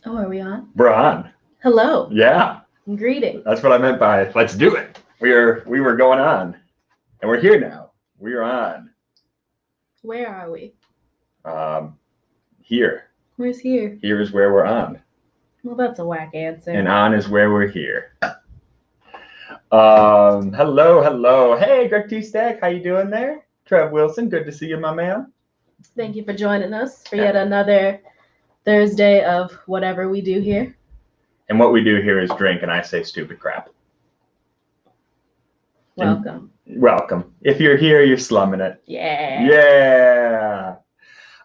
Oh, are we on? We're on. Hello. Yeah. Greetings. That's what I meant by let's do it. We were going on. And we're here now. We are on. Where are we? Here. Where's here? Here is where we're on. Well, that's a whack answer. And on is where we're here. Hello. Hey, Greg T. Stack, how you doing there? Trev Wilson, good to see you, my man. Thank you for joining us for yet another Thursday of whatever we do here. And what we do here is drink, and I say stupid crap. Welcome. Welcome. If you're here, you're slumming it. Yeah. Yeah.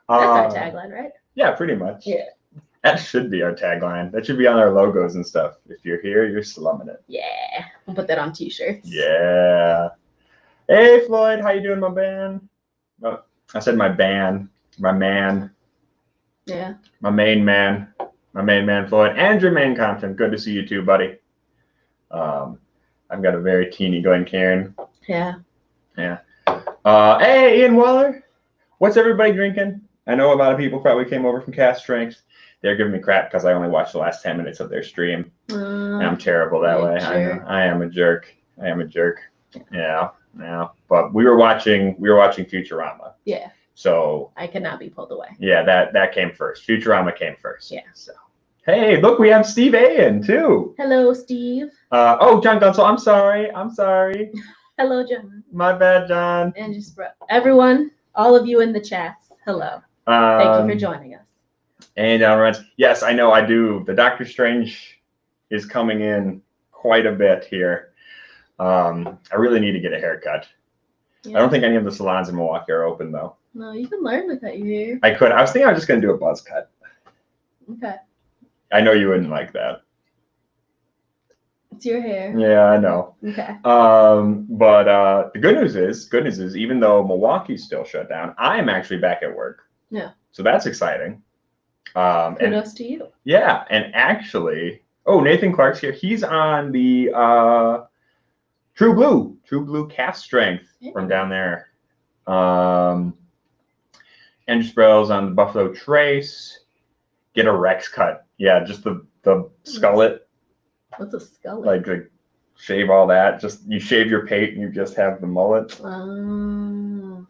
That's our tagline, right? Yeah, pretty much. Yeah. That should be our tagline. That should be on our logos and stuff. If you're here, you're slumming it. Yeah. We'll put that on t-shirts. Yeah. Hey, Floyd, how you doing, my man? Oh, I said my band. My man. Yeah. My main man, Floyd, and Jermaine Compton. Good to see you too, buddy. I've got a very teeny going, Karen. Yeah. Hey, Ian Waller, what's everybody drinking? I know a lot of people probably came over from Cast Strength. They're giving me crap because I only watched the last 10 minutes of their stream. And I'm terrible that way. I am a jerk. Yeah. But we were watching Futurama. Yeah. So I cannot be pulled away. Yeah, that came first. Futurama came first. Yeah. So hey, look, we have Steve A in too. Hello, Steve. John Gunsel, I'm sorry. Hello, John. My bad, John. And just everyone, all of you in the chats, hello. Thank you for joining us. And runs. Yes, I know I do. The Doctor Strange is coming in quite a bit here. I really need to get a haircut. Yeah. I don't think any of the salons in Milwaukee are open though. No, you can learn to cut your hair. I could. I was thinking I was just gonna do a buzz cut. Okay. I know you wouldn't like that. It's your hair. Yeah, I know. Okay. But the good news is even though Milwaukee's still shut down, I'm actually back at work. Yeah. So that's exciting. Kudos to you. Yeah, and actually, Nathan Clark's here. He's on the True Blue Cast Strength from down there. Andrew Sproul's on the Buffalo Trace. Get a Rex cut. Yeah, just the skullet. What's a skullet? Like shave all that. Just you shave your pate and you just have the mullet. Learning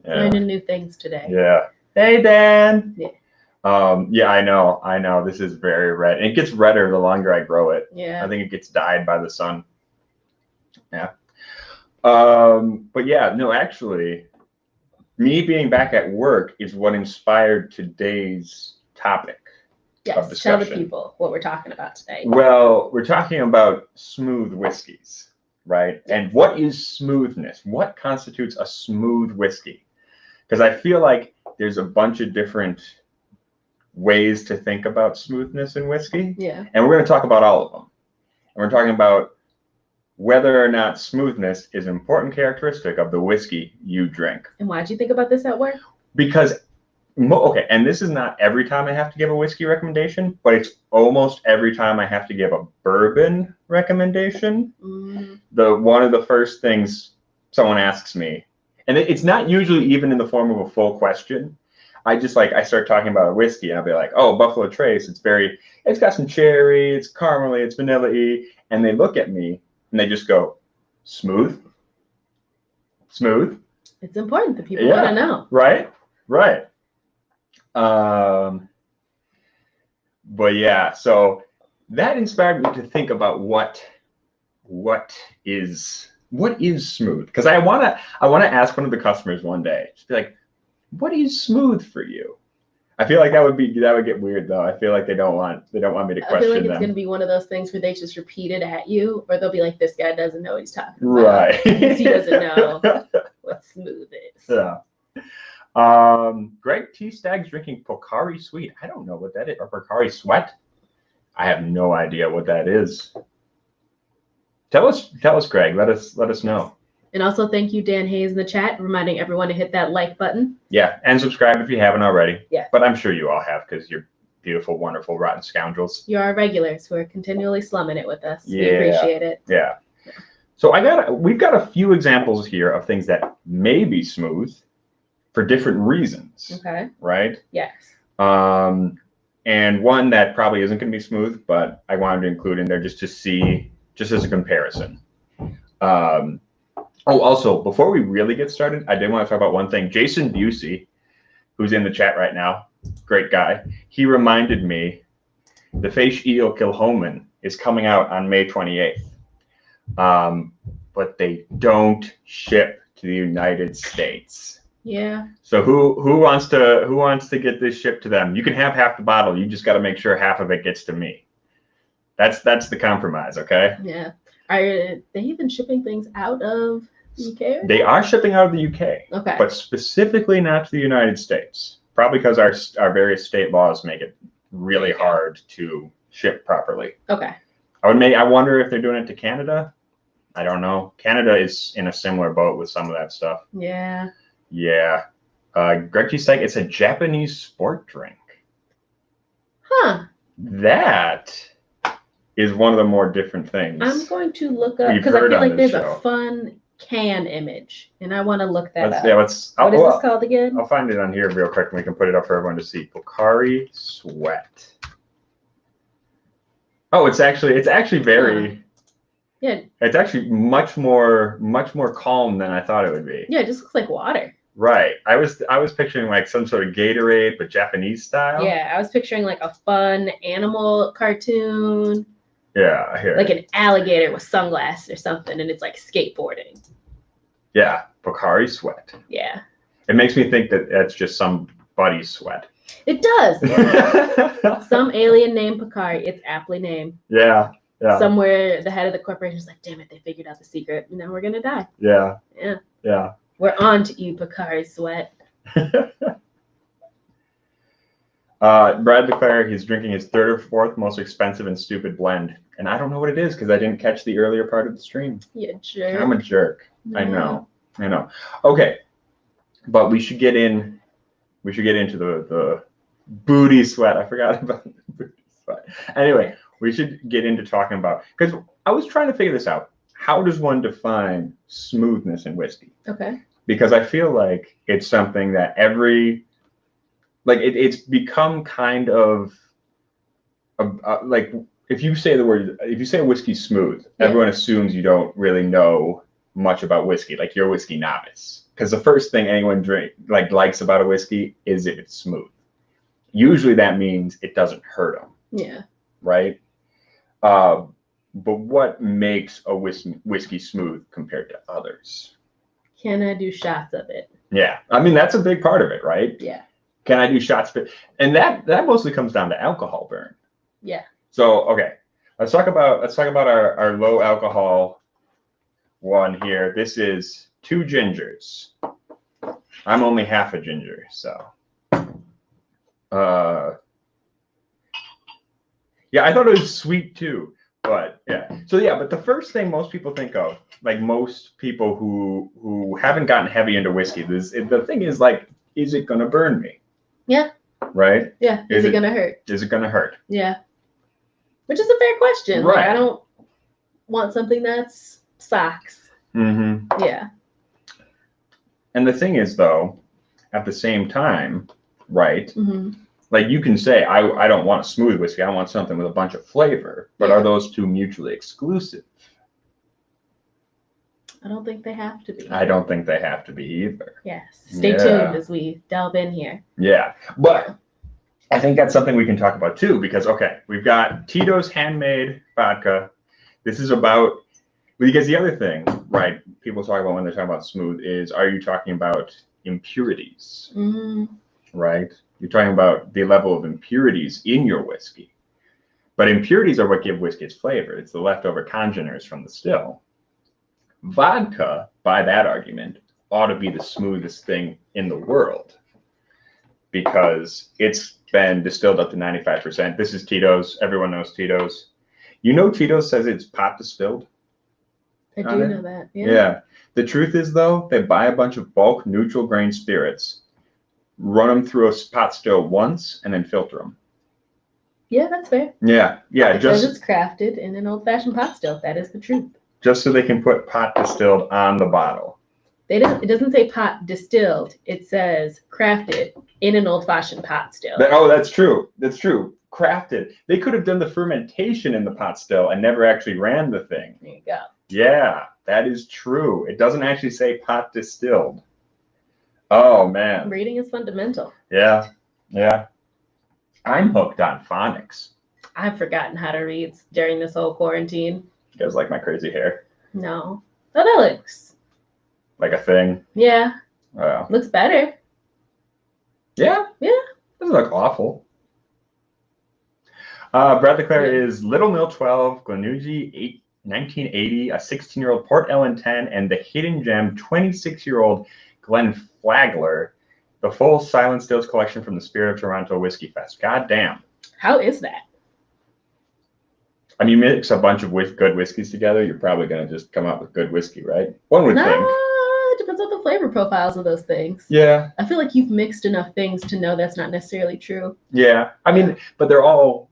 new things today. Yeah. Hey, Dan. Yeah. Yeah, I know. This is very red. It gets redder the longer I grow it. Yeah. I think it gets dyed by the sun. Yeah. But yeah, no, actually, me being back at work is what inspired today's topic of discussion. Tell the people what we're talking about today. Well, we're talking about smooth whiskeys, right? And what is smoothness? What constitutes a smooth whiskey? Because I feel like there's a bunch of different ways to think about smoothness in whiskey. Yeah. And we're going to talk about all of them. And we're talking about whether or not smoothness is an important characteristic of the whiskey you drink. And why'd you think about this at work? Because, and this is not every time I have to give a whiskey recommendation, but it's almost every time I have to give a bourbon recommendation. Mm-hmm. One of the first things someone asks me, and it's not usually even in the form of a full question. I start talking about a whiskey and I'll be like, Buffalo Trace, it's got some cherry, it's caramely, it's vanilla-y. And they look at me and they just go, smooth. It's important that people want to know. Right. But yeah, so that inspired me to think about what is smooth? Because I wanna ask one of the customers one day, just be like, what is smooth for you? I feel like that would get weird though. I feel like they don't want me to question them. I feel like it's gonna be one of those things where they just repeat it at you, or they'll be like, this guy doesn't know what he's talking about. Right. Because he doesn't know what smooth is. Yeah. Greg T. Stagg's drinking Pocari Sweet. I don't know what that is. Or Pocari Sweat. I have no idea what that is. Tell us, Greg. Let us know. And also thank you, Dan Hayes, in the chat, reminding everyone to hit that like button. Yeah, and subscribe if you haven't already. Yeah. But I'm sure you all have because you're beautiful, wonderful, rotten scoundrels. You're our regulars who are continually slumming it with us. Yeah. We appreciate it. Yeah. So we've got a few examples here of things that may be smooth for different reasons. Okay. Right? Yes. and one that probably isn't going to be smooth, but I wanted to include in there just to see, just as a comparison. Oh, also, before we really get started, I did want to talk about one thing. Jason Busey, who's in the chat right now, great guy, he reminded me the Feish Eel Kilhoman is coming out on May 28th. But they don't ship to the United States. Yeah. So who wants to get this shipped to them? You can have half the bottle. You just got to make sure half of it gets to me. That's the compromise, okay? Yeah. Are they even shipping things out of the UK? They are shipping out of the UK. Okay. But specifically not to the United States. Probably because our various state laws make it really hard to ship properly. Okay. I wonder if they're doing it to Canada. I don't know. Canada is in a similar boat with some of that stuff. Yeah. Yeah. Gretchy's like, it's a Japanese sport drink. Huh. That is one of the more different things. I'm going to look up because I feel like there's a fun can image, and I want to look that up. Yeah, what is this called again? I'll find it on here real quick, and we can put it up for everyone to see. Pocari Sweat. Oh, it's actually very. Yeah. It's actually much more calm than I thought it would be. Yeah, it just looks like water. Right. I was picturing like some sort of Gatorade, but Japanese style. Yeah, I was picturing like a fun animal cartoon. Yeah, I hear like an alligator with sunglasses or something, and it's like skateboarding. Yeah, Pocari Sweat. Yeah. It makes me think that that's just somebody's sweat. It does. Some alien named Pocari. It's aptly named. Yeah. Yeah. Somewhere the head of the corporation is like, damn it, they figured out the secret. Now we're gonna die. Yeah. Yeah. Yeah. We're on to you, Pocari Sweat. Brad Leclerc, he's drinking his third or fourth most expensive and stupid blend. And I don't know what it is because I didn't catch the earlier part of the stream. You jerk. I'm a jerk. No. I know. Okay. But we should get into the booty sweat. I forgot about the booty sweat. Anyway, we should get into talking about, because I was trying to figure this out. How does one define smoothness in whiskey? Okay. Because I feel like it's something that it's become kind of like if you say a whiskey's smooth, everyone assumes you don't really know much about whiskey, like you're a whiskey novice. Because the first thing anyone likes about a whiskey is if it's smooth. Usually that means it doesn't hurt them. Yeah. Right? But what makes a whiskey smooth compared to others? Can I do shots of it? Yeah. I mean, that's a big part of it, right? Yeah. Can I do shots of it? And that mostly comes down to alcohol burn. Yeah. So, okay. Let's talk about our low alcohol one here. This is 2 gingers. I'm only half a ginger, so. Yeah, I thought it was sweet too, but yeah. So yeah, but the first thing most people think of, like most people who haven't gotten heavy into whiskey, the thing is like, is it gonna burn me? Yeah. Right? Yeah. Is it gonna hurt? Is it gonna hurt? Yeah. Which is a fair question. Right. Like, I don't want something that's socks. Mm-hmm. Yeah. And the thing is, though, at the same time, right? Mm-hmm. Like you can say, I don't want a smooth whiskey. I want something with a bunch of flavor. But are those two mutually exclusive? I don't think they have to be. I don't think they have to be either. Yes. Stay tuned as we delve in here. Yeah. But I think that's something we can talk about too, because, okay, we've got Tito's handmade vodka. This is about, because the other thing, right, people talk about when they're talking about smooth is, are you talking about impurities? Mm-hmm. Right? You're talking about the level of impurities in your whiskey. But impurities are what give whiskey its flavor. It's the leftover congeners from the still. Vodka, by that argument, ought to be the smoothest thing in the world because it's been distilled up to 95%. This is Tito's. Everyone knows Tito's. You know Tito's says it's pot distilled? I do know that. Yeah. Yeah. The truth is, though, they buy a bunch of bulk neutral grain spirits, run them through a pot still once, and then filter them. Yeah, that's fair. Yeah. Yeah. Because it's crafted in an old-fashioned pot still. That is the truth. Just so they can put pot distilled on the bottle. It doesn't say pot distilled. It says crafted in an old-fashioned pot still. Oh, that's true. That's true. Crafted. They could have done the fermentation in the pot still and never actually ran the thing. There you go. Yeah, that is true. It doesn't actually say pot distilled. Oh, man. Reading is fundamental. Yeah, yeah. I'm hooked on phonics. I've forgotten how to read during this whole quarantine. You guys like my crazy hair? No. Oh, that looks... Like a thing? Yeah. Oh. Looks better. Yeah? Yeah. Doesn't look awful. Brad LeClaire is Little Mill 12, Glenugie 1980, a 16-year-old Port Ellen 10, and the Hidden Gem 26-year-old Glenn Flagler, the full Silent Stills collection from the Spirit of Toronto Whiskey Fest. God damn. How is that? I mean, mix a bunch of good whiskeys together, you're probably going to just come up with good whiskey, right? One would think. It depends on the flavor profiles of those things. Yeah. I feel like you've mixed enough things to know that's not necessarily true. Yeah. I mean, but they're all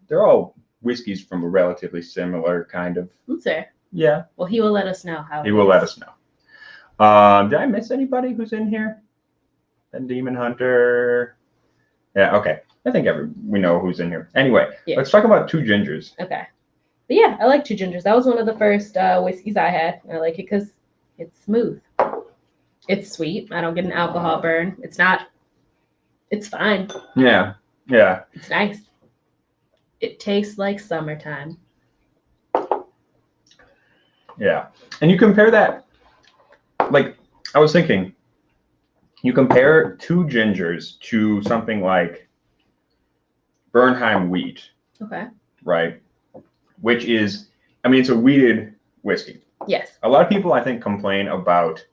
whiskeys from a relatively similar kind of. That's fair. Yeah. Well, he will let us know how. He will let us know. Did I miss anybody who's in here? And Demon Hunter. Yeah. Okay. I think we know who's in here. Anyway, let's talk about Two Gingers. Okay. But yeah, I like Two Gingers. That was one of the first whiskeys I had. I like it because it's smooth. It's sweet. I don't get an alcohol burn. It's fine. Yeah. Yeah. It's nice. It tastes like summertime. Yeah. And you compare that, like, I was thinking, you compare Two Gingers to something like Bernheim Wheat. Okay. Right? Which is, I mean, it's a wheated whiskey. Yes. A lot of people, I think, complain about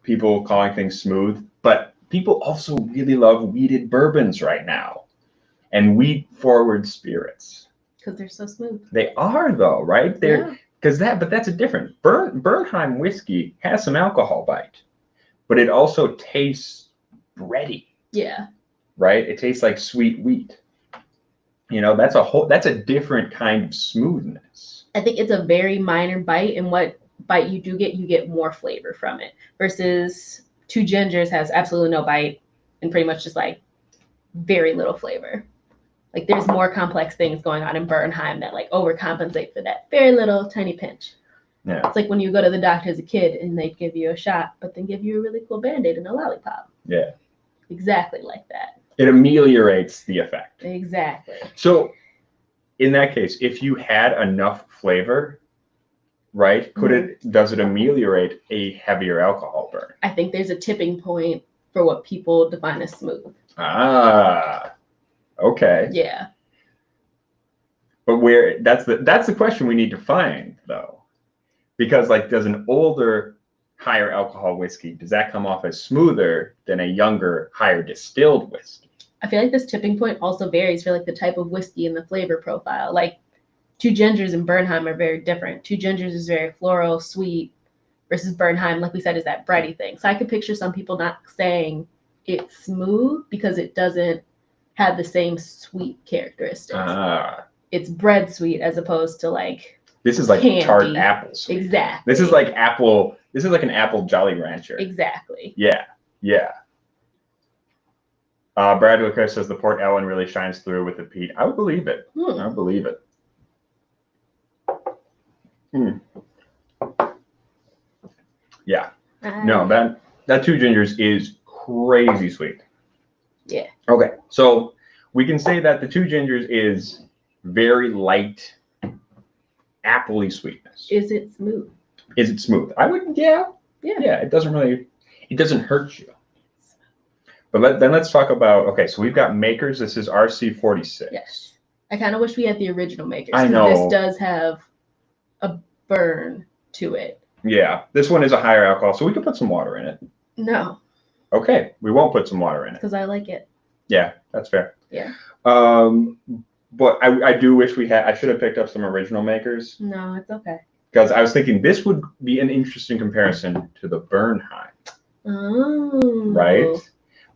people calling things smooth, but people also really love wheated bourbons right now and wheat-forward spirits. Because they're so smooth. They are, though, right? But that's a different. Bernheim whiskey has some alcohol bite, but it also tastes bready. Yeah. Right? It tastes like sweet wheat. You know, that's a different kind of smoothness. I think it's a very minor bite, and what bite you do get, you get more flavor from it. Versus Two Gingers has absolutely no bite and pretty much just like very little flavor. Like there's more complex things going on in Bernheim that like overcompensate for that very little tiny pinch. Yeah. It's like when you go to the doctor as a kid and they give you a shot, but then give you a really cool Band-Aid and a lollipop. Yeah. Exactly like that. It ameliorates the effect. Exactly. So in that case, if you had enough flavor, right, does it ameliorate a heavier alcohol burn? I think there's a tipping point for what people define as smooth. Ah, okay. Yeah. But that's the question we need to find, though. Because like, does an older, higher alcohol whiskey, does that come off as smoother than a younger, higher distilled whiskey? I feel like this tipping point also varies for like the type of whiskey and the flavor profile. Like Two Gingers and Bernheim are very different. Two Gingers is very floral, sweet, versus Bernheim, like we said, is that bready thing. So I could picture some people not saying it's smooth because it doesn't have the same sweet characteristics. It's bread sweet as opposed to like this is like candy. Tart apple sweet. Exactly. This is like apple. This is like an apple Jolly Rancher. Exactly. Yeah. Yeah. Brad Lucas says the Port Ellen really shines through with the peat. I would believe it. I would believe it. Yeah. No, that Two Gingers is crazy sweet. Yeah. Okay, so we can say that the Two Gingers is very light, appley sweetness. Is it smooth? Is it smooth? I would, yeah. It doesn't hurt you. But then let's talk about, okay, so we've got Makers. This is RC46. Yes. I kind of wish we had the original Makers. I know. This does have a burn to it. Yeah, this one is a higher alcohol, so we could put some water in it. No. Okay, we won't put some water in it. Because I like it. Yeah, that's fair. Yeah. But I do wish I should have picked up some original Makers. No, it's okay. Because I was thinking this would be an interesting comparison to the Bernheim. Oh. Right?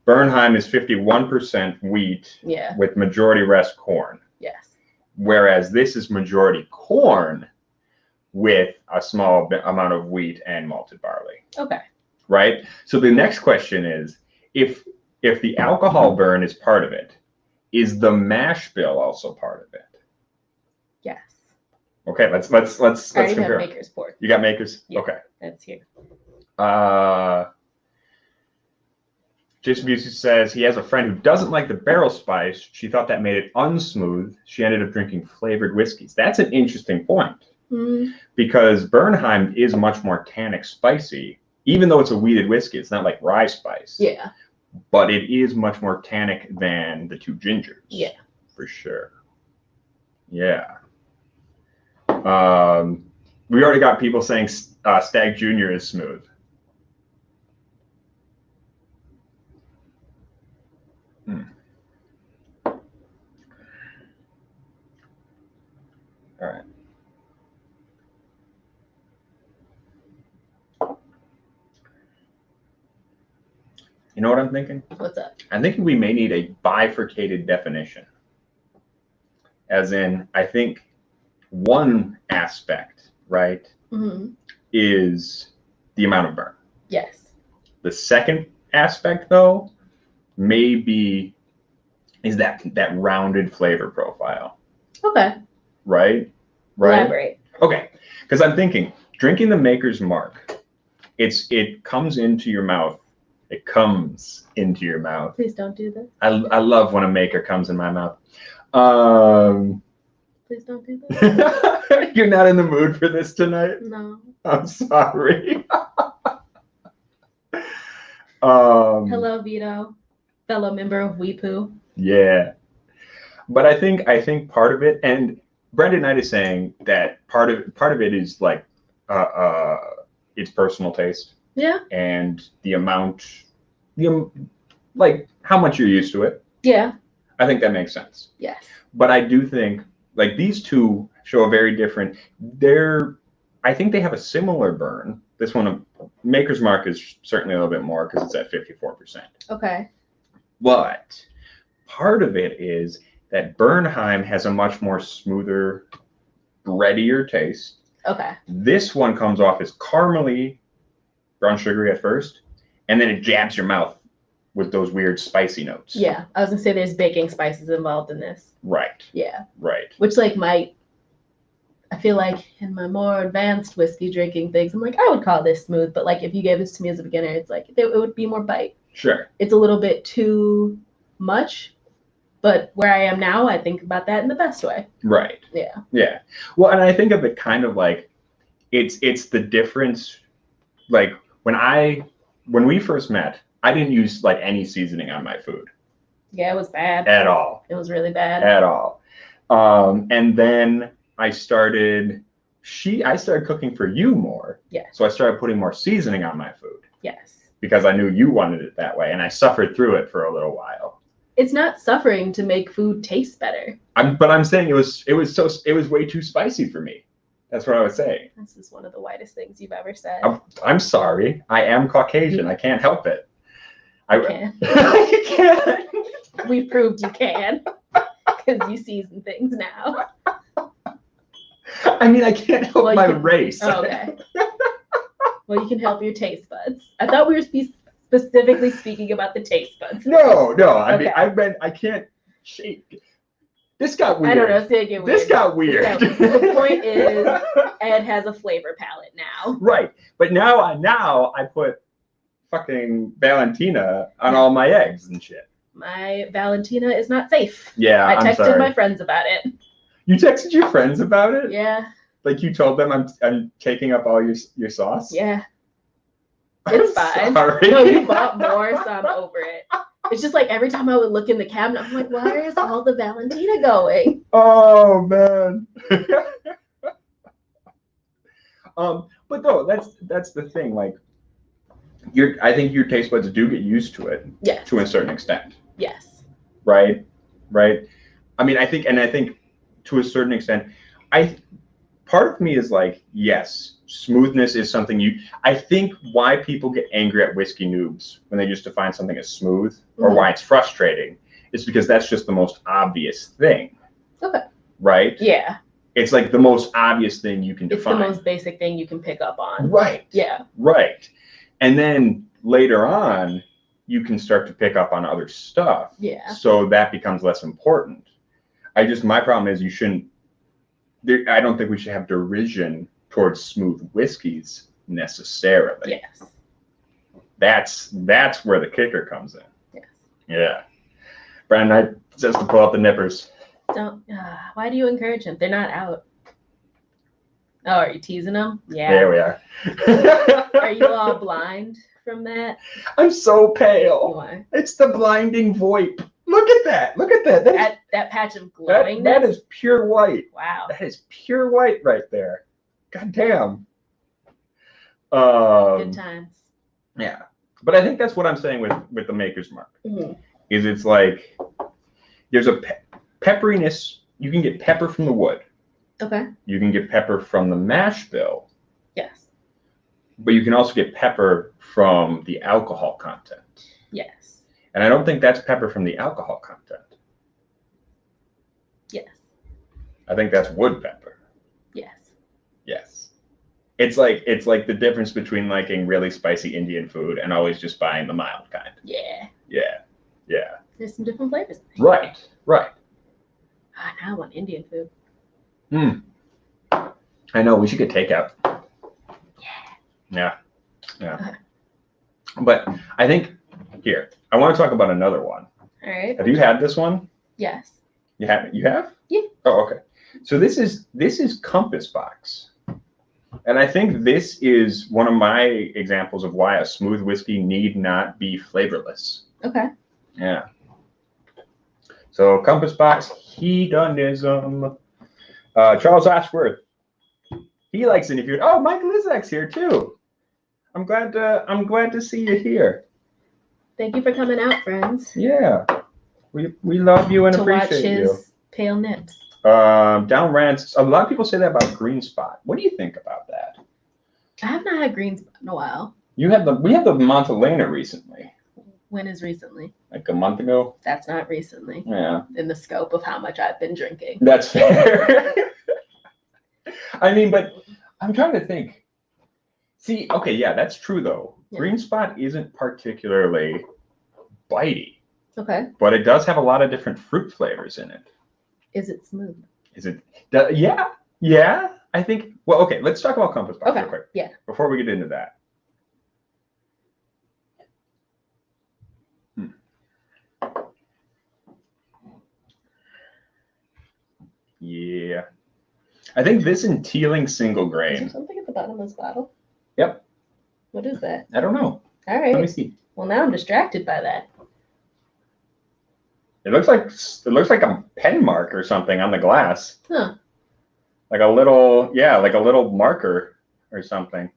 Bernheim is 51% wheat with majority rest corn. Yes. Whereas this is majority corn with a small amount of wheat and malted barley. Okay. Right? So the next question is, if if the alcohol burn is part of it, is the mash bill also part of it? Yes. Okay, let's I already compare. have Maker's Port. You got Makers? Yeah. Okay. That's here. Jason Busey says he has a friend who doesn't like the barrel spice. She thought that made it unsmooth. She ended up drinking flavored whiskeys. That's an interesting point because Bernheim is much more tannic spicy, even though it's a wheated whiskey. It's not like rye spice. Yeah. But it is much more tannic than the two gingers. Yeah. For sure. Yeah. We already got people saying Stag Junior is smooth. All right. You know what I'm thinking? What's up? I'm thinking we may need a bifurcated definition. As in, I think one aspect, right, is the amount of burn. Yes. The second aspect, though, maybe is that rounded flavor profile. Okay. Right? Elaborate. Okay, because I'm thinking drinking the Maker's Mark, it comes into your mouth. It comes into your mouth. Please don't do this. I love when a Maker comes in my mouth. Please don't do this. You're not in the mood for this tonight? No. I'm sorry. Hello, Vito, fellow member of Weepoo. Yeah. But I think part of it, and Brendan Knight is saying that part of it is like it's personal taste. Yeah. And the amount, like how much you're used to it. Yeah. I think that makes sense. Yes. But I do think like these two show a very different. I think they have a similar burn. This one, Maker's Mark, is certainly a little bit more because it's at 54%. Okay. But part of it is that Bernheim has a much more smoother, breadier taste. Okay. This one comes off as caramely, brown sugary at first, and then it jabs your mouth with those weird spicy notes. Yeah, I was gonna say there's baking spices involved in this. Right. Yeah. Right. Which I feel like in my more advanced whiskey drinking things, I'm like, I would call this smooth, but like if you gave this to me as a beginner, it's like it would be more bite. Sure. It's a little bit too much, but where I am now, I think about that in the best way. Right. Yeah. Yeah. Well, and I think of it kind of like it's the difference. Like when we first met, I didn't use like any seasoning on my food. Yeah, it was bad. At all. It was really bad. At all. And then I started cooking for you more. Yeah. So I started putting more seasoning on my food. Yes. Because I knew you wanted it that way, and I suffered through it for a little while. It's not suffering to make food taste better. But I'm saying it was way too spicy for me. That's what I was saying. This is one of the whitest things you've ever said. I'm sorry. I am Caucasian. I can't help it. You can. You can. We proved you can. Because you season things now. I mean, I can't help my race. Oh, okay. Well, you can help your taste buds. I thought we were specifically speaking about the taste buds. No. I can't shake. This got weird. I don't know. It's gonna get weird. This got weird. The point is, Ed has a flavor palette now. Right. But now I put fucking Valentina on all my eggs and shit. My Valentina is not safe. Yeah, I texted I'm sorry. my friends about it. You texted your friends about it? Yeah. Like you told them I'm taking up all your sauce? Yeah. It's fine. Sorry. No, you bought more, so I'm over it. It's just like every time I would look in the cabinet, I'm like, where is all the Valentina going? Oh man. But no, that's the thing. Like I think your taste buds do get used to it. Yes. To a certain extent. Yes. Right? I mean, I think to a certain extent, part of me is like, yes, smoothness is something I think why people get angry at whiskey noobs when they just define something as smooth or why it's frustrating is because that's just the most obvious thing. Okay. Right? Yeah. It's like the most obvious thing you can define. It's the most basic thing you can pick up on. Right. Yeah. Right. And then later on, you can start to pick up on other stuff. Yeah. So that becomes less important. My problem is I don't think we should have derision towards smooth whiskeys necessarily. Yes. That's where the kicker comes in. Yes. Yeah. Brandon Knight says to pull out the nippers. Don't. Why do you encourage them? They're not out. Oh, are you teasing them? Yeah. There we are. Are you all blind from that? I'm so pale. Why? It's the blinding VoIP. Look at that. Look at that. That patch of glowing. That is pure white. Wow. That is pure white right there. God damn. Good times. Yeah. But I think that's what I'm saying with the Maker's Mark. Mm-hmm. Is it's like there's a pepperiness. You can get pepper from the wood. Okay. You can get pepper from the mash bill. Yes. But you can also get pepper from the alcohol content. Yes. And I don't think that's pepper from the alcohol content. Yes. I think that's wood pepper. Yes. Yes. It's like the difference between liking really spicy Indian food and always just buying the mild kind. Yeah. Yeah. Yeah. There's some different flavors. Right. Right. Now I want Indian food. I know. We should get takeout. Yeah. Yeah. But I think here, I want to talk about another one. All right. Have you had this one? Yes. You haven't? You have? Yeah. Oh, okay. So this is Compass Box. And I think this is one of my examples of why a smooth whiskey need not be flavorless. Okay. Yeah. So Compass Box, hedonism. Charles Ashworth. He likes interviewed. Oh, Mike Lizak's here too. I'm glad to see you here. Thank you for coming out, friends. Yeah. We love you and appreciate you. To watch his pale nips. Down rants. A lot of people say that about Green Spot. What do you think about that? I have not had green spot in a while. We had the Montelena recently. When is recently? Like a month ago. That's not recently. Yeah. In the scope of how much I've been drinking. That's fair. I mean, but I'm trying to think. See, okay, yeah, that's true though. Yeah. Green Spot isn't particularly bitey. Okay. But it does have a lot of different fruit flavors in it. Is it smooth? Is it? Yeah. Yeah. I think. Well, okay. Let's talk about Compass Box real quick. Yeah. Before we get into that. Yeah. I think this in Teeling single Is there grain. something at the bottom of this bottle? Yep. What is that? I don't know. All right. Let me see. Well, now I'm distracted by that. It looks like a pen mark or something on the glass. Huh. Like a little marker or something.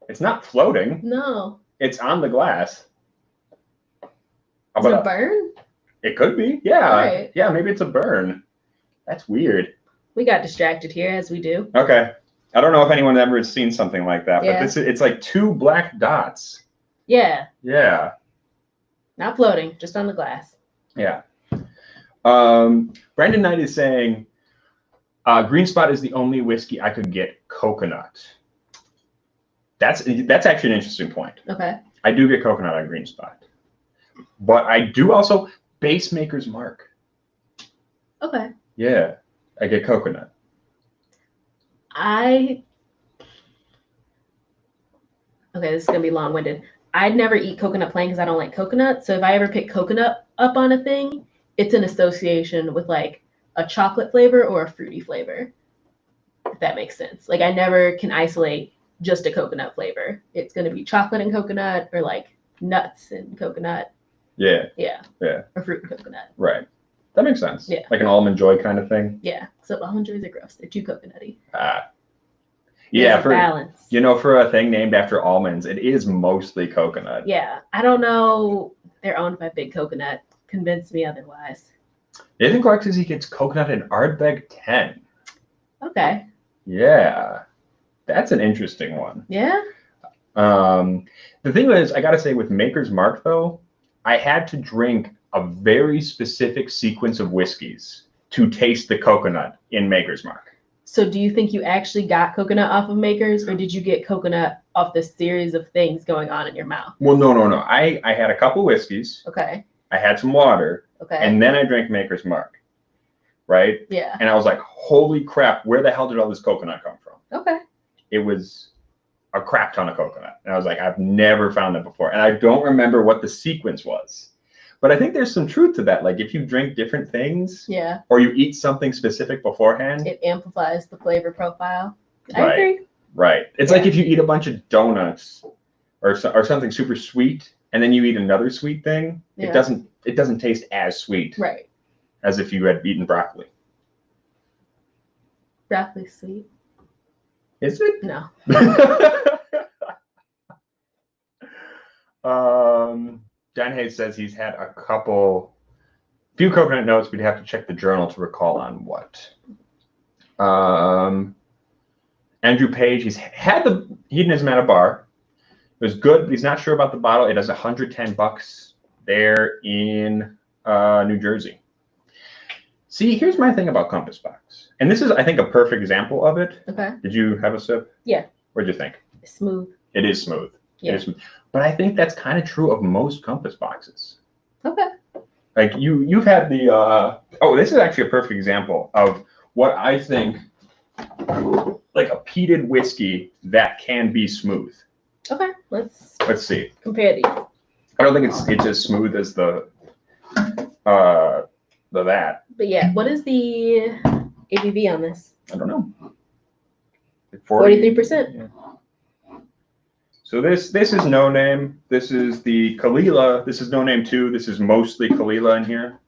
It's not floating. No. It's on the glass. Is it a burn? It could be. Yeah. Right. Yeah, maybe it's a burn. That's weird. We got distracted here, as we do. Okay. I don't know if anyone ever has seen something like that, Yeah. but it's like two black dots. Yeah. Yeah. Not floating, just on the glass. Yeah. Brandon Knight is saying, Green Spot is the only whiskey I could get coconut. That's actually an interesting point. Okay. I do get coconut on Green Spot. But I do also base Maker's Mark. Okay. Yeah. I get coconut. Okay, this is gonna be long-winded. I'd never eat coconut plain because I don't like coconut. So if I ever pick coconut up on a thing, it's an association with like a chocolate flavor or a fruity flavor. If that makes sense. Like I never can isolate just a coconut flavor. It's gonna be chocolate and coconut or like nuts and coconut. Yeah. Yeah. Yeah. Or fruit and coconut. Right. That makes sense. Yeah. Like an almond joy kind of thing. Yeah. So almond joys are gross. They're too coconutty. Yeah, for balance. For a thing named after almonds, it is mostly coconut. Yeah. I don't know. They're owned by Big Coconut. Convince me otherwise. Nathan Clark says he gets coconut in Ardbeg 10. Okay. Yeah. That's an interesting one. Yeah? The thing is, I gotta say, with Maker's Mark though, I had to drink a very specific sequence of whiskeys to taste the coconut in Maker's Mark. So do you think you actually got coconut off of Maker's, or did you get coconut off this series of things going on in your mouth? Well, no. I had a couple whiskeys. Okay. I had some water. Okay. And then I drank Maker's Mark. Right? Yeah. And I was like, holy crap, where the hell did all this coconut come from? Okay. It was a crap ton of coconut. And I was like, I've never found that before. And I don't remember what the sequence was. But I think there's some truth to that. Like if you drink different things, yeah, or you eat something specific beforehand, it amplifies the flavor profile. I right, agree. Right. It's like if you eat a bunch of donuts or something super sweet, and then you eat another sweet thing, it doesn't taste as sweet. Right. As if you had eaten broccoli. Broccoli's sweet. Is it? No. John Hayes says he's had a few coconut notes. We'd have to check the journal to recall on what. Andrew Page, he's had the hedonism at a bar. It was good, but he's not sure about the bottle. It has $110 there in New Jersey. See, here's my thing about Compass Box. And this is, I think, a perfect example of it. Okay. Did you have a sip? Yeah. What'd you think? It's smooth. It is smooth. Yeah. It is smooth. But I think that's kind of true of most Compass Boxes. Okay. Like you've had the, this is actually a perfect example of what I think, like a peated whiskey that can be smooth. Okay. Let's see. Compare these. I don't think it's as smooth as the that. But yeah, what is the ABV on this? I don't know. 43%. Yeah. So this is no name. This is the Kalila. This is no name 2. This is mostly Kalila in here.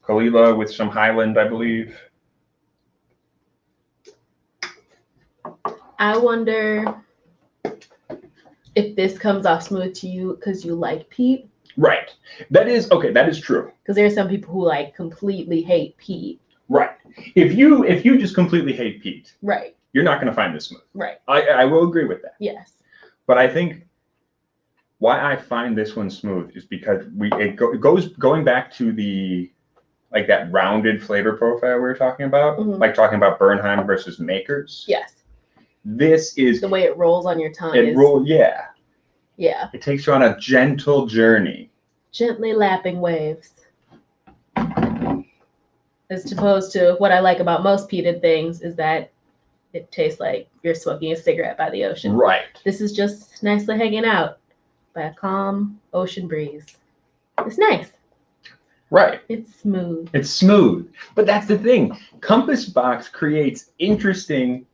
Kalila with some Highland, I believe. I wonder if this comes off smooth to you because you like peat. Right. That is okay. That is true. Because there are some people who like completely hate peat. Right. If you just completely hate peat, right, you're not going to find this smooth. Right. I will agree with that. Yes. But I think why I find this one smooth is because it goes going back to the like that rounded flavor profile we were talking about, like talking about Bernheim versus Makers. Yes. This is the way it rolls on your tongue. Yeah. Yeah. It takes you on a gentle journey. Gently lapping waves. As opposed to what I like about most peated things is that it tastes like you're smoking a cigarette by the ocean. Right. This is just nicely hanging out by a calm ocean breeze. It's nice. Right. It's smooth. It's smooth. But that's the thing. Compass Box creates interesting,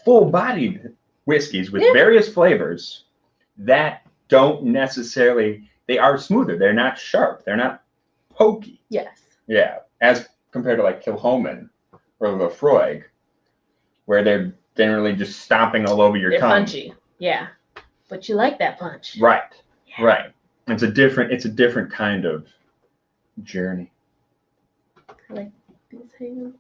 full-bodied whiskeys with various flavors that don't necessarily, they are smoother. They're not sharp. They're not pokey. Yes. Yeah. As compared to like Kilchoman or Lefroy, where they're generally just stomping all over your tongue. They're punchy. Yeah. But you like that punch. Right. Yeah. Right. It's a different kind of journey. I like these hands.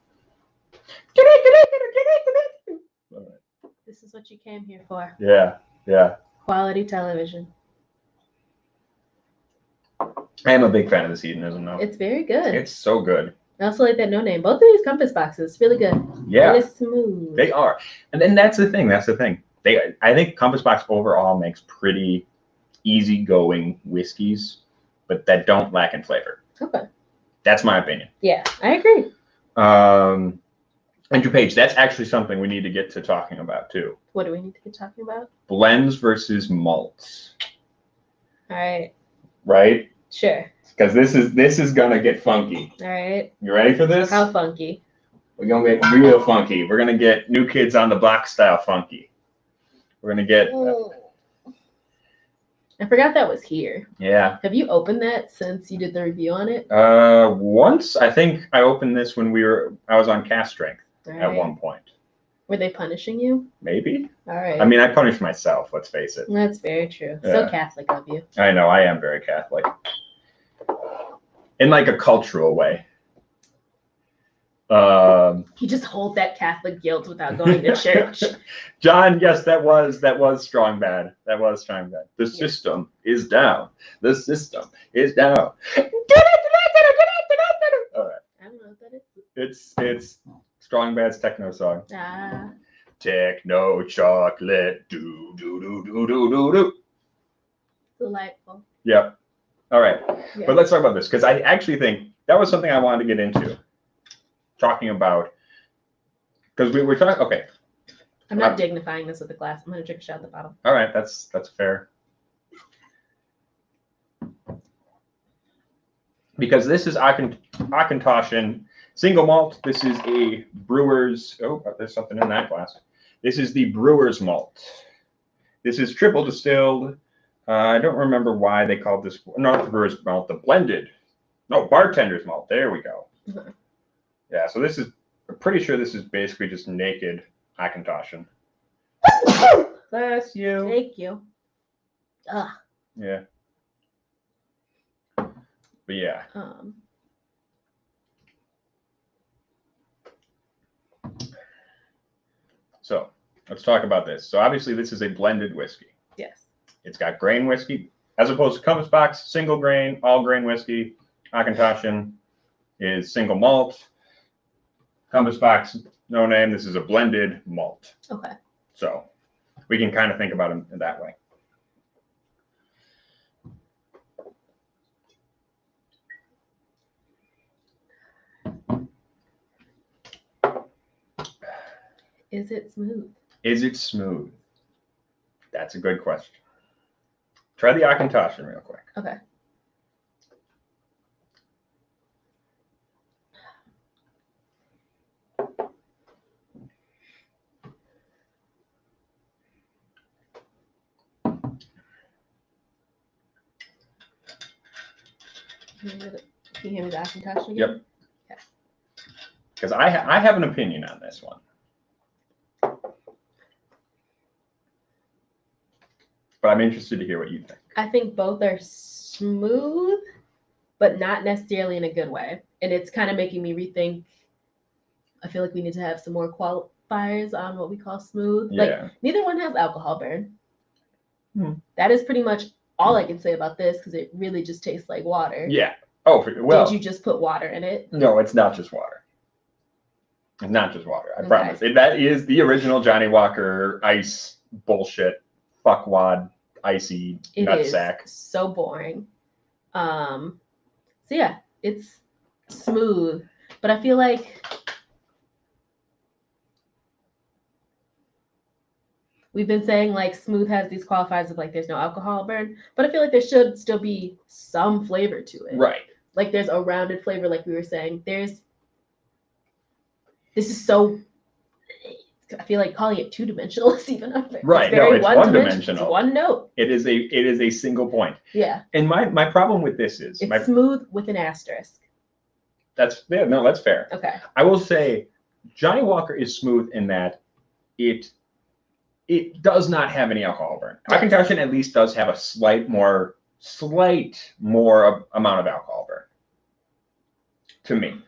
This is what you came here for. Yeah. Yeah. Quality television. I am a big fan of this hedonism, though. It's very good. It's so good. I also like that no name. Both of these Compass Boxes, really good. Yeah. Really smooth. They are. And then that's the thing. I think Compass Box overall makes pretty easygoing whiskeys, but that don't lack in flavor. Okay. That's my opinion. Yeah, I agree. Andrew Page, that's actually something we need to get to talking about too. What do we need to get talking about? Blends versus malts. All right. Right? Sure. Because this is gonna get funky. All right. You ready for this? How funky? We're gonna get real funky. We're gonna get New Kids on the Block style funky. We're gonna get. I forgot that was here. Yeah. Have you opened that since you did the review on it? Once. I think I opened this when I was on Cast Strength at one point. Were they punishing you? Maybe. All right. I mean, I punished myself. Let's face it. That's very true. Yeah. So Catholic of you. I know. I am very Catholic. In like a cultural way. You just hold that Catholic guilt without going to church. John, yes, that was strong bad. That was strong bad. The system is down. The system is down. All right. I don't know what that is. It's Strong Bad's techno song. Techno chocolate. Do, do, do, do, do, do, do. Delightful. Yep. All right. Yeah. But let's talk about this, because I actually think that was something I wanted to get into. Talking about, because we were talking, okay. I'm not dignifying this with a glass. I'm going to drink a shot at the bottom. All right. That's fair. Because this is Auchentoshan single malt. This is a brewer's. Oh, there's something in that glass. This is the brewer's malt. This is triple distilled. I don't remember why they called this. Not the brewer's malt. The blended. No, bartender's malt. There we go. Mm-hmm. Yeah. So this is. I'm pretty sure this is basically just naked Auchentoshan. Bless you. Thank you. Ugh. Yeah. But yeah. So let's talk about this. So obviously this is a blended whiskey. Yes. It's got grain whiskey as opposed to Compass Box, single grain, all grain whiskey. Auchentoshan is single malt. Compass Box, no name. This is a blended malt. Okay. So we can kind of think about it that way. Is it smooth? Is it smooth? That's a good question. Try the Auchentoshan real quick. Okay. Can you hear me the Auchentoshan again? Yep. Okay. Because I have an opinion on this one. But I'm interested to hear what you think. I think both are smooth, but not necessarily in a good way. And it's kind of making me rethink. I feel like we need to have some more qualifiers on what we call smooth. Yeah. Like, neither one has alcohol burn. That is pretty much all I can say about this, because it really just tastes like water. Yeah. Oh, well. Did you just put water in it? No, it's not just water. It's not just water. I promise. That is the original Johnny Walker ice bullshit, fuckwad, icy nutsack. It is so boring. So yeah, it's smooth, but I feel like we've been saying like smooth has these qualifiers of like there's no alcohol burn, but I feel like there should still be some flavor to it. Right. Like there's a rounded flavor, like we were saying. This is so. I feel like calling it two-dimensional is even unfair. Right. No, it's one-dimensional. It's one note. It is a single point. Yeah. And my problem with this is it's smooth with an asterisk. That's fair. Okay. I will say Johnny Walker is smooth in that it does not have any alcohol burn. Yes. Auchentoshan at least does have a slight more amount of alcohol burn. To me.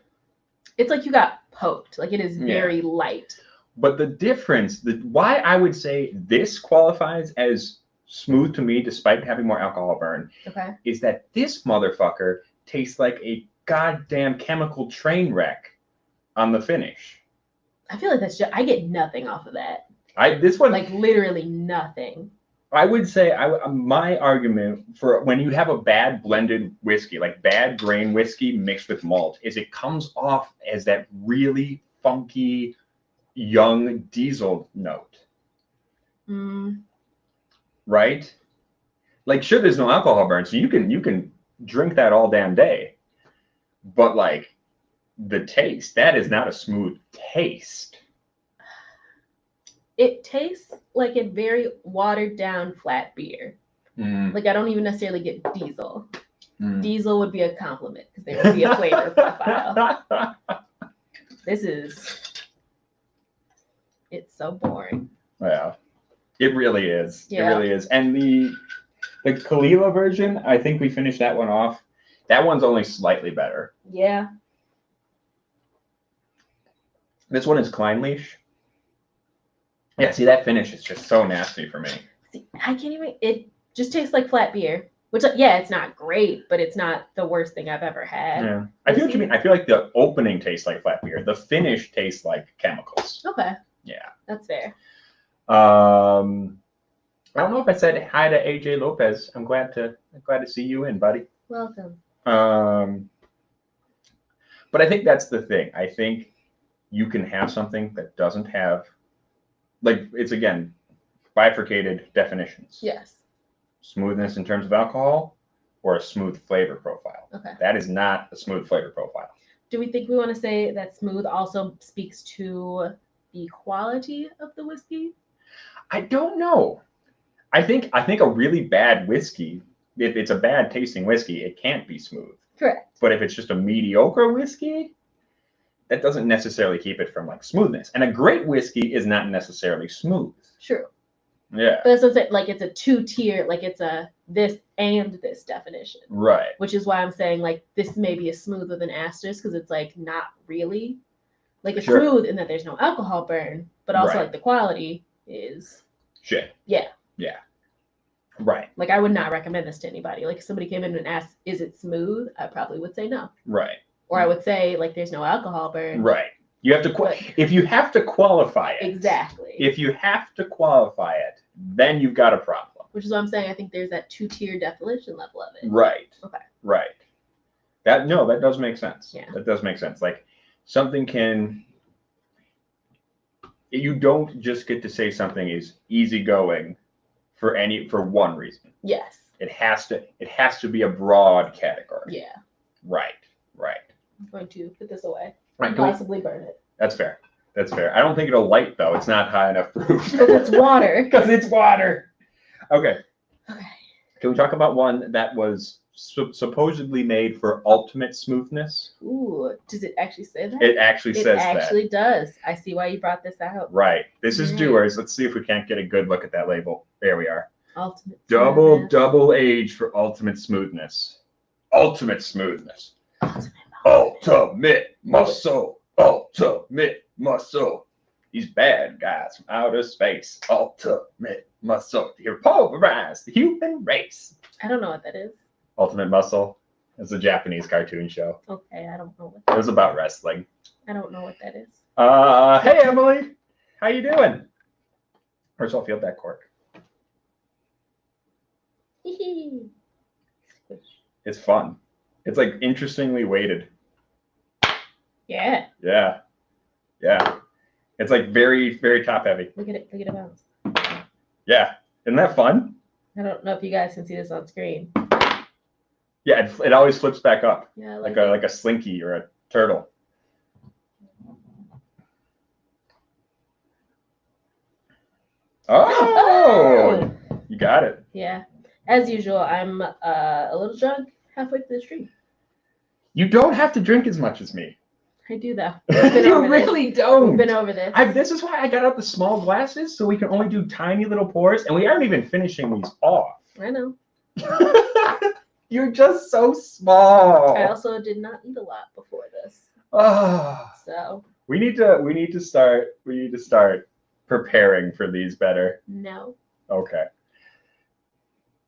It's like you got poked. Like it is very light. But the difference, why I would say this qualifies as smooth to me, despite having more alcohol burn, is that this motherfucker tastes like a goddamn chemical train wreck on the finish. I feel like that's just, I get nothing off of that. This one, like literally nothing. I would say my argument for when you have a bad blended whiskey, like bad grain whiskey mixed with malt, is it comes off as that really funky young diesel note. Right? Like sure, there's no alcohol burn, so you can drink that all damn day. But like the taste, that is not a smooth taste. It tastes like a very watered down flat beer. Like I don't even necessarily get diesel. Diesel would be a compliment because there would be a flavor profile. It's so boring. Yeah, it really is. Yeah. It really is. And the Kalila version, I think we finished that one off. That one's only slightly better. Yeah. This one is Kleinleash. Yeah, see, that finish is just so nasty for me. See, I can't even, it just tastes like flat beer. Which, yeah, it's not great, but it's not the worst thing I've ever had. Yeah. I feel what you mean. I feel like the opening tastes like flat beer. The finish tastes like chemicals. Okay. Yeah. That's fair. I don't know if I said hi to AJ Lopez. I'm glad to see you in, buddy. Welcome. But I think that's the thing. I think you can have something that doesn't have, like, it's again bifurcated definitions. Yes. Smoothness in terms of alcohol, or a smooth flavor profile. Okay. That is not a smooth flavor profile. Do we think we want to say that smooth also speaks to the quality of the whiskey? I don't know. I think a really bad whiskey, if it's a bad tasting whiskey, it can't be smooth. Correct. But if it's just a mediocre whiskey, that doesn't necessarily keep it from like smoothness. And a great whiskey is not necessarily smooth. True. Yeah. But it's like it's a 2-tier, like it's a this and this definition. Right. Which is why I'm saying like this may be a smooth with an asterisk, because it's like not really. Like it's Sure. smooth in that there's no alcohol burn, but also Right. like the quality is shit. Yeah. Yeah. Right. Like I would not recommend this to anybody. Like if somebody came in and asked, is it smooth? I probably would say no. Right. Or I would say like there's no alcohol burn. Right. You have to if you have to qualify it. Exactly. If you have to qualify it, then you've got a problem. Which is what I'm saying. I think there's that 2-tier definition level of it. Right. Okay. Right. That does make sense. Yeah. That does make sense. Like something can. You don't just get to say something is easygoing for one reason. Yes. It has to be a broad category. Yeah. Right. Right. I'm going to put this away. Right. Possibly burn it. That's fair. That's fair. I don't think it'll light though. It's not high enough proof. Because it's water. Because it's water. Okay. Okay. Can we talk about one that was supposedly made for ultimate smoothness? Ooh, does it actually say that? It actually says that. It actually does. I see why you brought this out. Right. This is Dewar's. Let's see if we can't get a good look at that label. There we are. Ultimate Double age for ultimate smoothness. Ultimate smoothness. Ultimate muscle. Ultimate muscle. These bad guys from outer space. Ultimate muscle. You're pulverized the human race. I don't know what that is. Ultimate Muscle. It's a Japanese cartoon show. Okay, I don't know what It was about wrestling. I don't know what that is. Hey Emily, how you doing? First of all, feel that cork. It's fun. It's like interestingly weighted. Yeah. Yeah. Yeah. It's like very, very top heavy. Look at it. Look at it bounce. Yeah. Isn't that fun? I don't know if you guys can see this on screen. Yeah, it always flips back up. Yeah, like a slinky or a turtle. Oh, you got it. Yeah. As usual, I'm a little drunk halfway through the stream. You don't have to drink as much as me. I do though. You really don't. We've been over this. This is why I got out the small glasses, so we can only do tiny little pours, and we aren't even finishing these off. I know. You're just so small. I also did not eat a lot before this. Oh. So we need to start preparing for these better. No. Okay.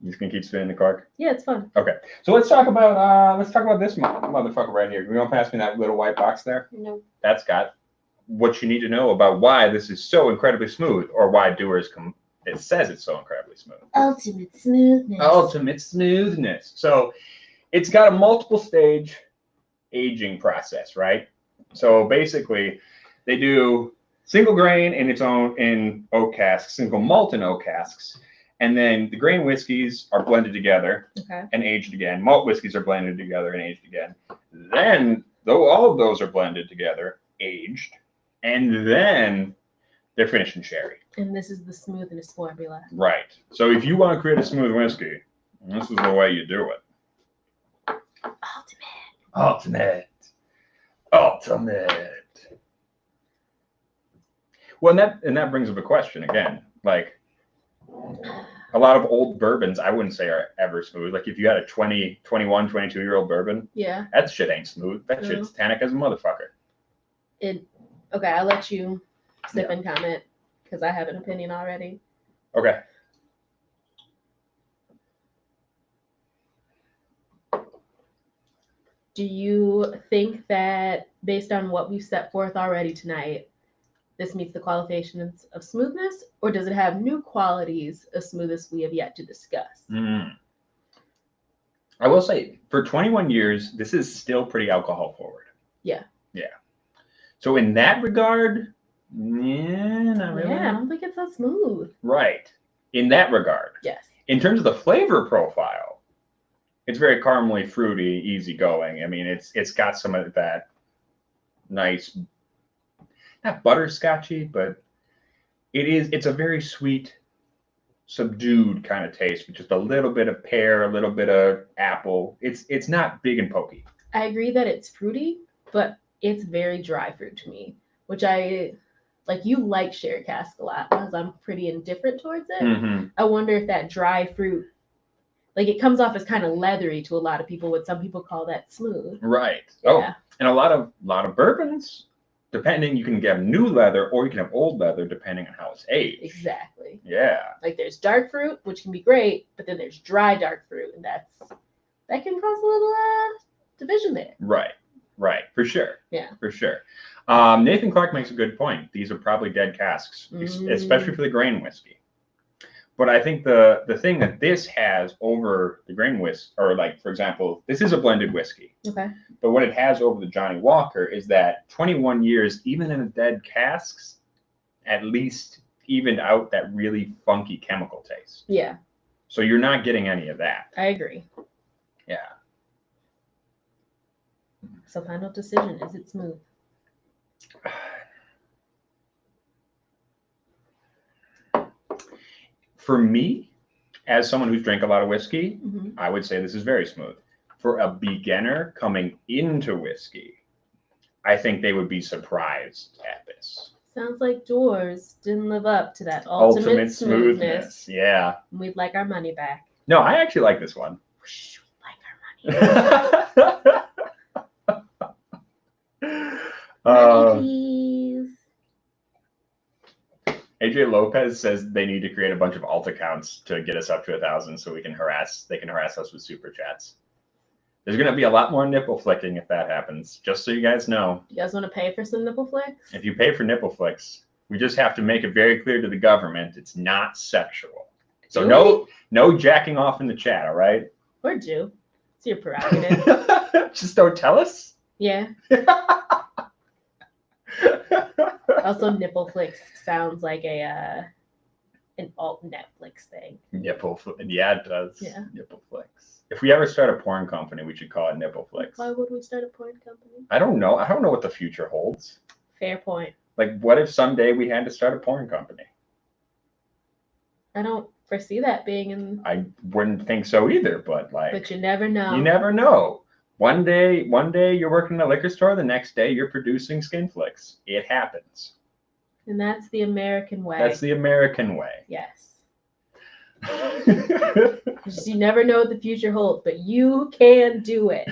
You just gonna keep spinning the cork? Yeah, it's fun. Okay. So let's talk about this motherfucker right here. You want to pass me that little white box there? No. That's got what you need to know about why this is so incredibly smooth, or why Dewar's it says it's so incredibly smooth. Ultimate smoothness. Ultimate smoothness. So it's got a multiple stage aging process, right? So basically, they do single grain in oak casks, single malt in oak casks. And then the grain whiskeys are blended together and aged again. Malt whiskeys are blended together and aged again. Then, though all of those are blended together, aged, and then they're finished in sherry. And this is the smoothness formula. Right. So if you want to create a smooth whiskey, this is the way you do it. Ultimate. Well, and that brings up a question again. Like, a lot of old bourbons, I wouldn't say are ever smooth. Like if you had a 20, 21, 22-year-old bourbon, yeah, that shit ain't smooth. That shit's tannic as a motherfucker. Okay, I'll let you sip and comment because I have an opinion already. Okay. Do you think that based on what we've set forth already tonight, this meets the qualifications of smoothness, or does it have new qualities of smoothness we have yet to discuss? I will say, for 21 years, this is still pretty alcohol forward. Yeah. So in that regard, not really. Yeah, I don't think it's that smooth. Right. In that regard. Yes. In terms of the flavor profile, it's very caramely, fruity, easygoing. I mean, it's got some of that nice, not butterscotchy, but it's a very sweet, subdued kind of taste with just a little bit of pear, a little bit of apple. It's not big and pokey. I agree that it's fruity, but it's very dry fruit to me, which I like. You like sherry cask a lot, because I'm pretty indifferent towards it. Mm-hmm. I wonder if that dry fruit, like, it comes off as kind of leathery to a lot of people, what some people call that smooth. Right. Yeah. Oh, and a lot of bourbons, depending, you can get new leather or you can have old leather depending on how it's aged. Exactly. Yeah. Like, there's dark fruit, which can be great, but then there's dry dark fruit, and that can cause a little division there. Right. For sure. Yeah. For sure. Nathan Clark makes a good point. These are probably dead casks, especially for the grain whiskey. But I think the thing that this has over the grain whiskey, or like, for example, this is a blended whiskey. Okay. But what it has over the Johnny Walker is that 21 years, even in the dead casks, at least evened out that really funky chemical taste. Yeah. So you're not getting any of that. I agree. Yeah. So final decision, is it smooth? For me, as someone who's drank a lot of whiskey, Mm-hmm. I would say this is very smooth. For a beginner coming into whiskey, I think they would be surprised at this. Sounds like Doors didn't live up to that ultimate smoothness. Yeah. We'd like our money back. No, I actually like this one. We'd like our money. Money, please. AJ Lopez says they need to create a bunch of alt accounts to get us up to 1,000 so they can harass us with super chats. There's going to be a lot more nipple flicking if that happens, just so you guys know. You guys want to pay for some nipple flicks? If you pay for nipple flicks, we just have to make it very clear to the government it's not sexual. So no jacking off in the chat, all right? Or do. It's your prerogative. Just don't tell us? Yeah. Also, nipple flicks sounds like an alt Netflix thing. Yeah, it does. Yeah. Nipple flicks. If we ever start a porn company, we should call it Nipple Flicks. Why would we start a porn company? I don't know. I don't know what the future holds. Fair point. Like, what if someday we had to start a porn company? I don't foresee that being in. I wouldn't think so either, but like. But you never know. You never know. One day you're working in a liquor store. The next day you're producing skin flicks. It happens. And that's the American way. That's the American way. Yes. You never know what the future holds, but you can do it.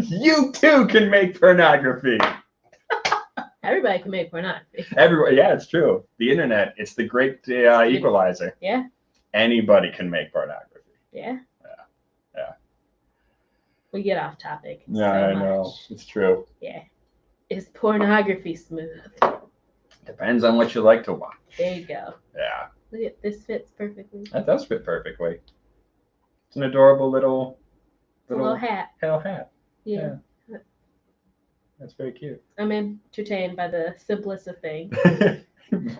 You too can make pornography. Everybody can make pornography. Everybody, yeah, it's true. The internet, it's the great equalizer. Yeah. Anybody can make pornography. Yeah. Yeah. We get off topic. Yeah, so I know. much. It's true. Yeah. Is pornography smooth? Depends on what you like to watch. There you go. Yeah. Look at this, fits perfectly. That does fit perfectly. It's an adorable little hat. Hell hat. Yeah. That's very cute. I'm entertained by the simplest of things.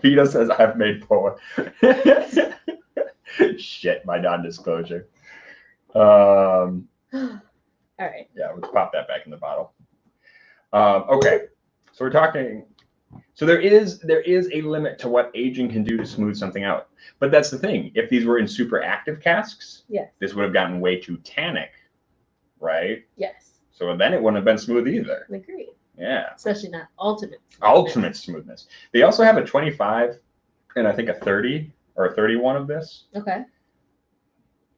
Vito says I've made porn. Shit, my non-disclosure. All right. Yeah, let's pop that back in the bottle. Okay, so we're talking. So there is a limit to what aging can do to smooth something out. But that's the thing. If these were in super active casks, yes, this would have gotten way too tannic, right? Yes. So then it wouldn't have been smooth either. Agreed. Yeah. Especially not ultimate smoothness. Ultimate smoothness. They also have a 25 and I think a 30 or a 31 of this. Okay.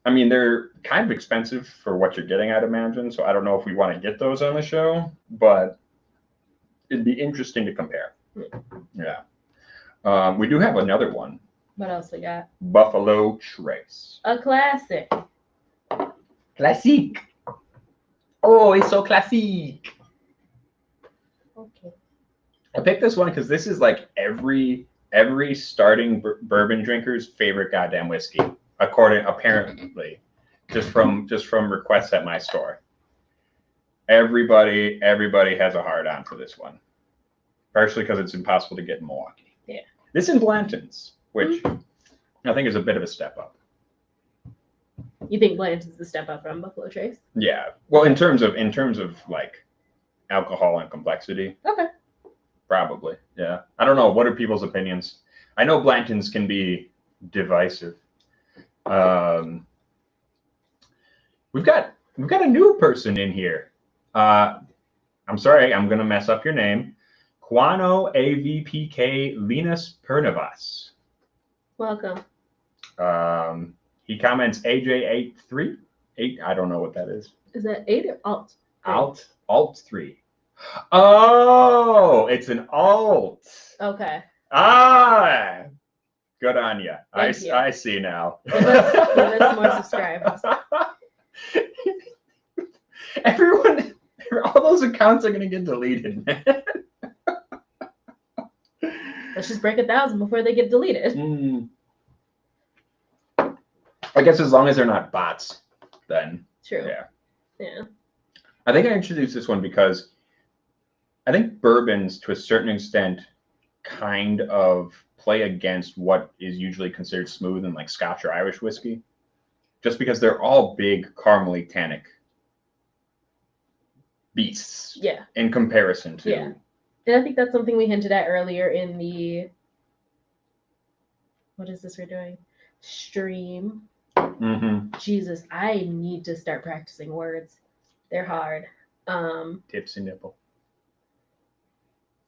I mean, they're kind of expensive for what you're getting, I'd imagine. So I don't know if we want to get those on the show, but it'd be interesting to compare. Yeah. We do have another one. What else we got? Buffalo Trace. A classic. Classique. Oh, it's so classique. Okay. I picked this one because this is like every starting bourbon drinker's favorite goddamn whiskey, apparently, just from requests at my store. Everybody has a hard on for this one, partially because it's impossible to get in Milwaukee. Yeah. This in Blanton's, which I think is a bit of a step up. You think Blanton's the step up from Buffalo Trace? Yeah. Well, in terms of like alcohol and complexity. Okay. Probably. Yeah. I don't know. What are people's opinions? I know Blanton's can be divisive. We've got a new person in here. I'm sorry, I'm gonna mess up your name. Quano AVPK Linus Pernavas. Welcome. He comments AJ83. 8. I don't know what that is. Is that 8 or alt? Alt 3. Oh, it's an alt. Okay. Ah, good on you. Thank you. I see now. Give us more subscribers. Everyone, all those accounts are gonna get deleted, man. Let's just break 1,000 before they get deleted. I guess as long as they're not bots, then. True. Yeah. I think I introduced this one because I think bourbons, to a certain extent, kind of play against what is usually considered smooth in like Scotch or Irish whiskey, just because they're all big caramely tannic beasts. Yeah. In comparison to. Yeah. And I think that's something we hinted at earlier in the. What is this we're doing? Stream. Jesus, I need to start practicing words. They're hard. Tipsy Nipple.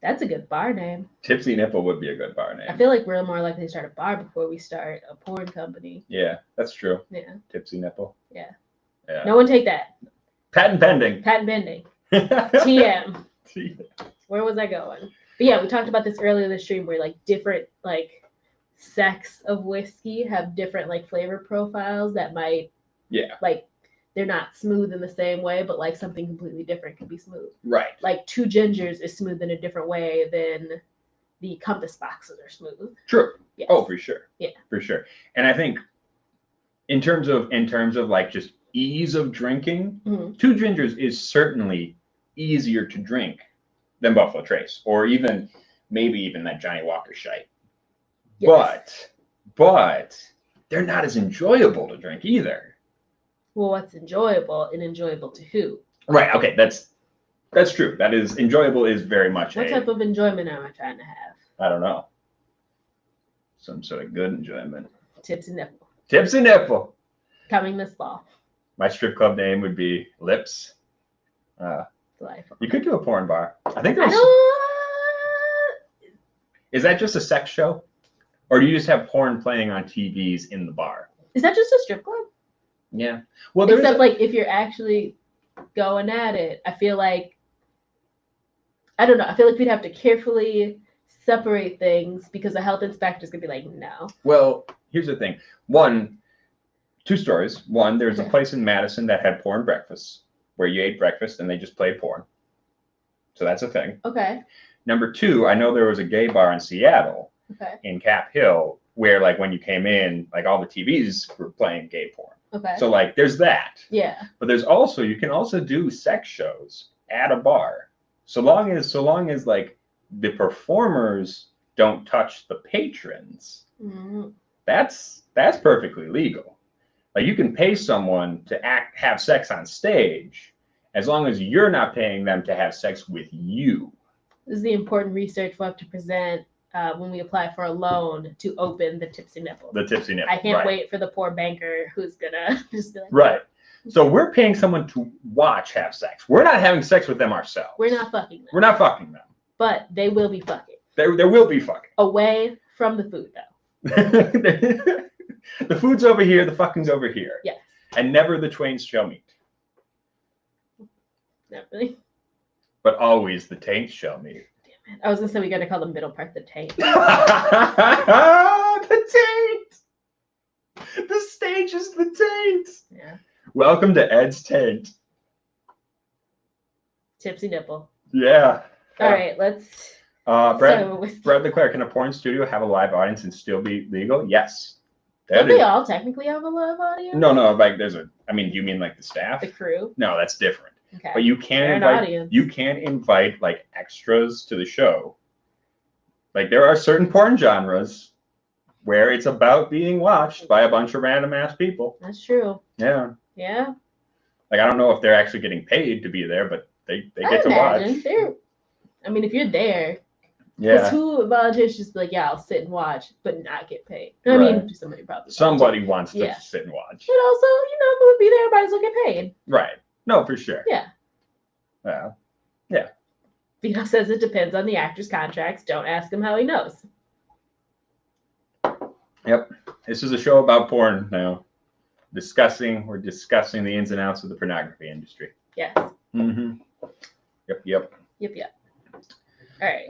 That's a good bar name. Tipsy Nipple would be a good bar name. I feel like we're more likely to start a bar before we start a porn company. Yeah, that's true. Yeah. Tipsy Nipple. Yeah. Yeah. No one take that. Patent pending. Patent pending. TM. Where was I going? But yeah, we talked about this earlier in the stream where like different like sects of whiskey have different like flavor profiles that might like they're not smooth in the same way, but like something completely different can be smooth. Right. Like 2 gingers is smooth in a different way than the compass boxes are smooth. True. Yes. Oh, for sure. Yeah. For sure. And I think in terms of like just ease of drinking, 2 gingers is certainly easier to drink than Buffalo Trace, or maybe even that Johnny Walker shite. Yes. But they're not as enjoyable to drink either. Well, what's enjoyable and enjoyable to who? Right. Okay. That's true. That is enjoyable is very much. What type of enjoyment am I trying to have? I don't know. Some sort of good enjoyment. Tipsy Nipple. Tipsy Nipple. Coming this fall. My strip club name would be Lips. Delightful. You could do a porn bar. I think there's. Is that just a sex show? Or do you just have porn playing on TVs in the bar? Is that just a strip club? Yeah. Well, except like if you're actually going at it, I feel like I don't know. I feel like we'd have to carefully separate things because the health inspector's gonna be like, no. Well, here's the thing. 2 stories. One, there's a place in Madison that had porn breakfasts where you ate breakfast and they just played porn. So that's a thing. Okay. Number 2, I know there was a gay bar in Seattle, in Cap Hill, where like when you came in, like all the TVs were playing gay porn. Okay. So like there's that. Yeah. But there's also you can also do sex shows at a bar. So long as like the performers don't touch the patrons. That's perfectly legal. Like you can pay someone to have sex on stage as long as you're not paying them to have sex with you. This is the important research we'll have to present when we apply for a loan to open the Tipsy Nipple. The Tipsy Nipple. I can't wait for the poor banker who's gonna just be like, right. So we're paying someone to watch have sex. We're not having sex with them ourselves. We're not fucking them. We're not fucking them. But they will be fucking. There will be fucking. Away from the food though. The food's over here, the fucking's over here. Yes. And never the twain shall meet. Not really. But always the taints shall meet. Damn it. I was gonna say we gotta call the middle part the taint. The taint! The stage is the taint! Yeah. Welcome to Ed's Taint. Tipsy Nipple. Yeah. All right, let's Brad Leclerc, can a porn studio have a live audience and still be legal? Yes. Don't they all technically have a live audience? No, like there's a. I mean, do you mean like the staff? The crew? No, that's different. Okay. But you can invite like extras to the show. Like there are certain porn genres where it's about being watched by a bunch of random ass people. That's true. Yeah. Yeah. Like I don't know if they're actually getting paid to be there, but they get to watch. I mean, if you're there. Yeah. Because who volunteers just like, yeah, I'll sit and watch, but not get paid. I mean, somebody probably. Somebody wants to sit and watch. But also, who would be there, might as well get paid. Right. No, for sure. Yeah. Yeah. Vito says it depends on the actor's contracts. Don't ask him how he knows. Yep. This is a show about porn now. We're discussing the ins and outs of the pornography industry. Yes. Mm-hmm. Yep. All right.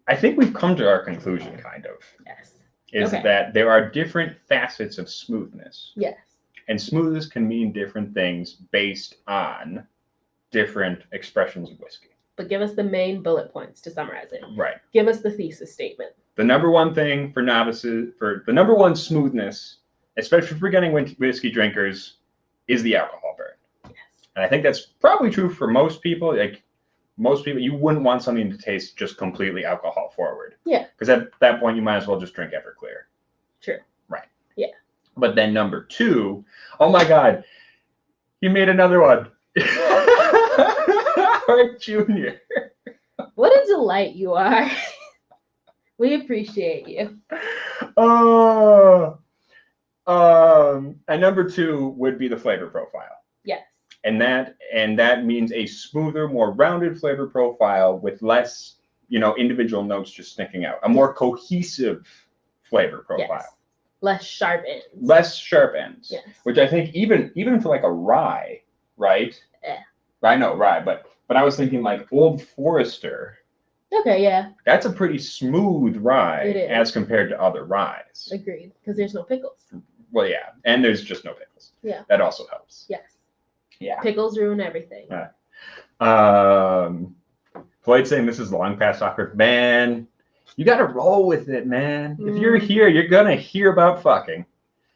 I think we've come to our conclusion, kind of. Yes. Is that there are different facets of smoothness. Yes. And smoothness can mean different things based on different expressions of whiskey. But give us the main bullet points to summarize it. Right. Give us the thesis statement. The number one thing for novices, for the number one smoothness, especially for beginning whiskey drinkers, is the alcohol burn. Yes. And I think that's probably true for most people. Like most people, you wouldn't want something to taste just completely alcohol forward. Yeah. Because at that point, you might as well just drink Everclear. True. Right. Yeah. But then number two, oh my God, you made another one. Art Junior. What a delight you are. We appreciate you. And number two would be the flavor profile. Yes. And that means a smoother, more rounded flavor profile with less, individual notes just sticking out. A more cohesive flavor profile. Yes. Less sharp ends. Yes. Which I think even for like a rye, right? I know rye, but I was thinking like Old Forester. Okay, yeah. That's a pretty smooth rye as compared to other ryes. Agreed, because there's no pickles. Well, yeah, and there's just no pickles. Yeah. That also helps. Yes. Yeah. Pickles ruin everything. Floyd saying this is long past awkward. Man, you got to roll with it, man. If you're here, you're going to hear about fucking.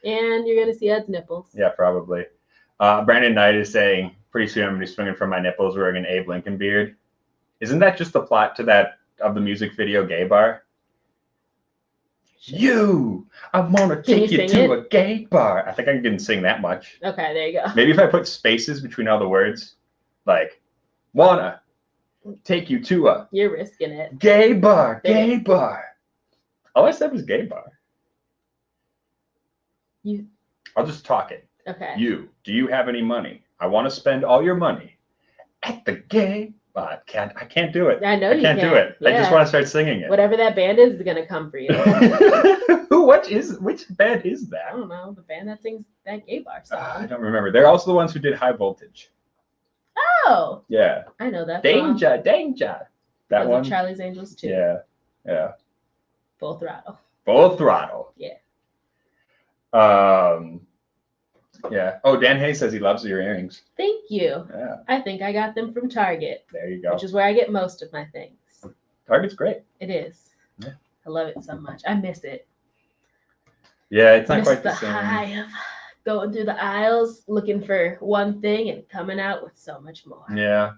And you're going to see Ed's nipples. Yeah, probably. Brandon Knight is saying, pretty soon I'm going to be swinging from my nipples wearing an Abe Lincoln beard. Isn't that just the plot to that of the music video Gay Bar? I want to take you to a gay bar. I think I can sing that much. Okay, there you go. Maybe if I put spaces between all the words, like, wanna take you to a... You're risking it. Gay bar, gay bar. All I said was gay bar. I'll just talk it. Okay. Do you have any money? I want to spend all your money at the gay bar. I can't do it. I know you can't do it. Yeah. I just want to start singing it. Whatever that band is gonna come for you. Which band is that? I don't know. The band that sings that Gay Bar song. I don't remember. They're also the ones who did High Voltage. Oh. Yeah. I know that. Danger. That one. Charlie's Angels too. Yeah. Full Throttle. Yeah. Yeah. Oh, Dan Hayes says he loves your earrings. Thank you. Yeah. I think I got them from Target. There you go. Which is where I get most of my things. Target's great. It is. Yeah. I love it so much. I miss it. Yeah, it's not quite the same. High of going through the aisles, looking for one thing and coming out with so much more. Yeah.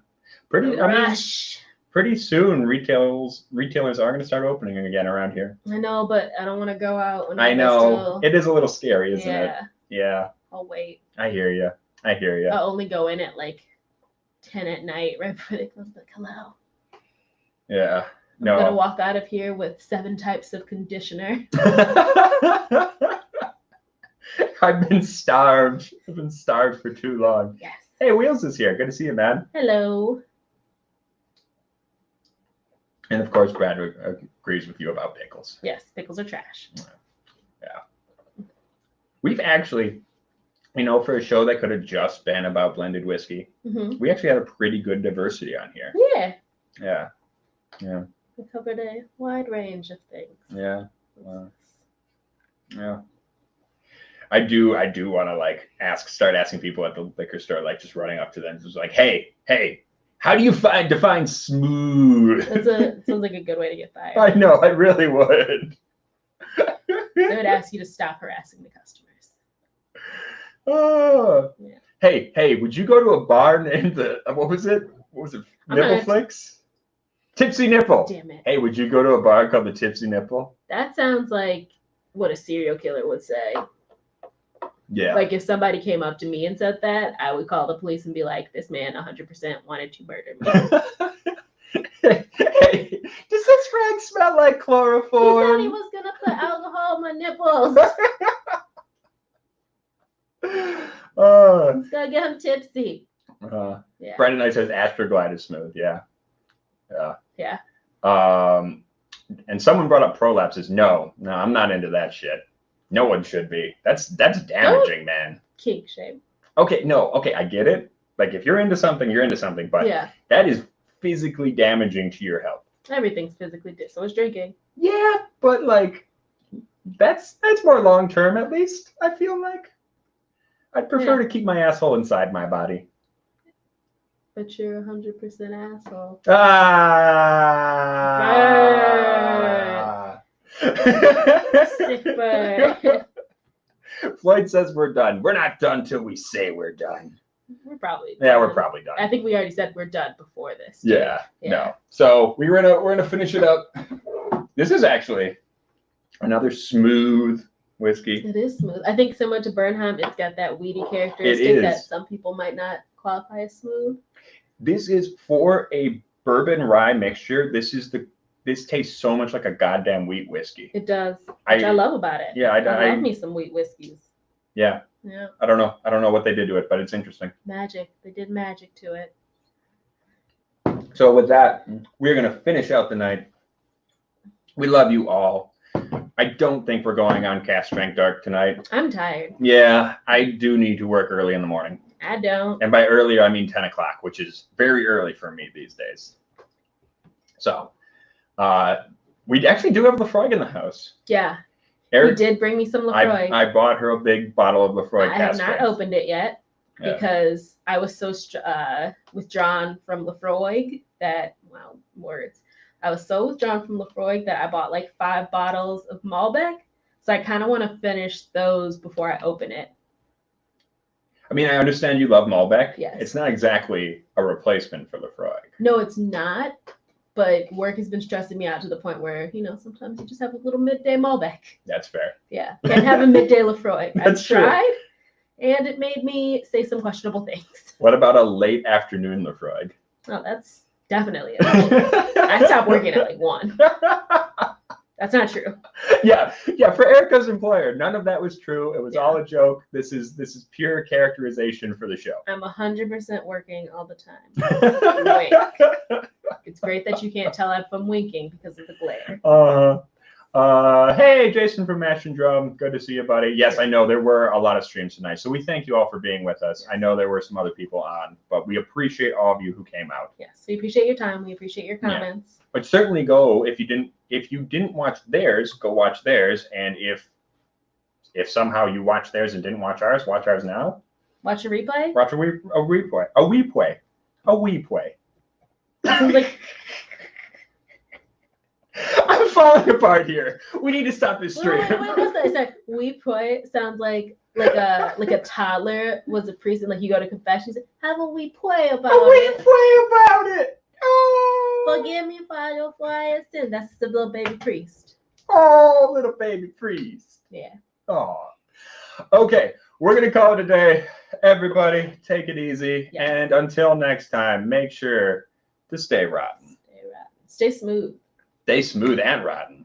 Pretty soon, retailers are going to start opening again around here. I know, but I don't want to go out. I know. It is a little scary, isn't it? Yeah. I'll wait. I hear you. I'll only go in at like 10 at night, right before they close. Like, hello. Yeah. I'm going to walk out of here with 7 types of conditioner. I've been starved for too long. Yes. Hey, Wheels is here. Good to see you, man. Hello. And of course, Brad agrees with you about pickles. Yes, pickles are trash. Yeah. We've actually, for a show that could have just been about blended whiskey, we actually had a pretty good diversity on here. Yeah. Yeah. We covered a wide range of things. Yeah. Yeah. I do want to start asking people at the liquor store, just running up to them, just like, hey, How do you define smooth? Sounds like a good way to get fired. I know, I really would. They would ask you to stop harassing the customers. Oh. Yeah. Hey, would you go to a bar named the what was it? Nipple Flicks? Tipsy Nipple. Damn it. Hey, would you go to a bar called the Tipsy Nipple? That sounds like what a serial killer would say. Yeah. Like if somebody came up to me and said that, I would call the police and be like, this man 100% wanted to murder me. Hey, does this rag smell like chloroform? He said he was going to put alcohol on my nipples. Let's go get him tipsy. Yeah. Brandon Knight says Astroglide is smooth. Yeah. Yeah. And someone brought up prolapses. No, I'm not into that shit. No one should be. That's damaging, man. Kink shame. Okay, I get it. Like if you're into something, you're into something, but that is physically damaging to your health. Everything's physically so is drinking. Yeah, but like that's more long term at least, I feel like. I'd prefer to keep my asshole inside my body. But you're 100% asshole. Sick bird. Floyd says we're done. We're not done till we say we're done. We're probably done. Yeah, we're probably done. I think we already said we're done before this. Yeah. No. So we're gonna finish it up. This is actually another smooth whiskey. It is smooth. I think similar to Bernheim, it's got that weedy characteristic that some people might not qualify as smooth. This is for a bourbon rye mixture. This tastes so much like a goddamn wheat whiskey. It does, which I love about it. Yeah, I love me some wheat whiskeys. Yeah. Yeah. I don't know what they did to it, but it's interesting. Magic. They did magic to it. So with that, we're gonna finish out the night. We love you all. I don't think we're going on Cast Strength Dark tonight. I'm tired. Yeah, I do need to work early in the morning. I don't. And by early, I mean 10 o'clock, which is very early for me these days. So, we actually do have Lefroy in the house. Yeah. Eric did bring me some Lefroy. I bought her a big bottle of Lefroy. I have not opened it yet because I was so withdrawn from Lefroy that, well, words. I was so withdrawn from Lefroy that I bought like 5 bottles of Malbec. So I kind of want to finish those before I open it. I mean, I understand you love Malbec. Yes. It's not exactly a replacement for Lefroy. No, it's not. But work has been stressing me out to the point where, sometimes you just have a little midday Malbec. That's fair. Yeah. Can't have a midday Lefroy. That's I tried, and it made me say some questionable things. What about a late afternoon Lefroy? Oh, that's definitely it. I stopped working at like 1. That's not true. Yeah. For Erica's employer, none of that was true. It was all a joke. This is pure characterization for the show. I'm 100% working all the time. Wink. It's great that you can't tell if I'm winking because of the glare. Hey, Jason from Mash and Drum. Good to see you, buddy. Yes, I know there were a lot of streams tonight, so we thank you all for being with us. I know there were some other people on, but we appreciate all of you who came out. Yes, we appreciate your time. We appreciate your comments. Yeah. But certainly go if you didn't watch theirs, go watch theirs, and if somehow you watched theirs and didn't watch ours now. Watch a replay. Watch a replay. Sounds like. I'm falling apart here. We need to stop this stream. Wait, what's that? It's like we pray sounds like a toddler was a priest and like you go to confession. You say, have a we pray about it. We pray about it. Oh. Forgive me for your sin. That's the little baby priest. Oh, little baby priest. Yeah. Oh. Okay, we're gonna call it a day. Everybody, take it easy, and until next time, make sure to stay rotten. Stay smooth. Stay smooth and rotten.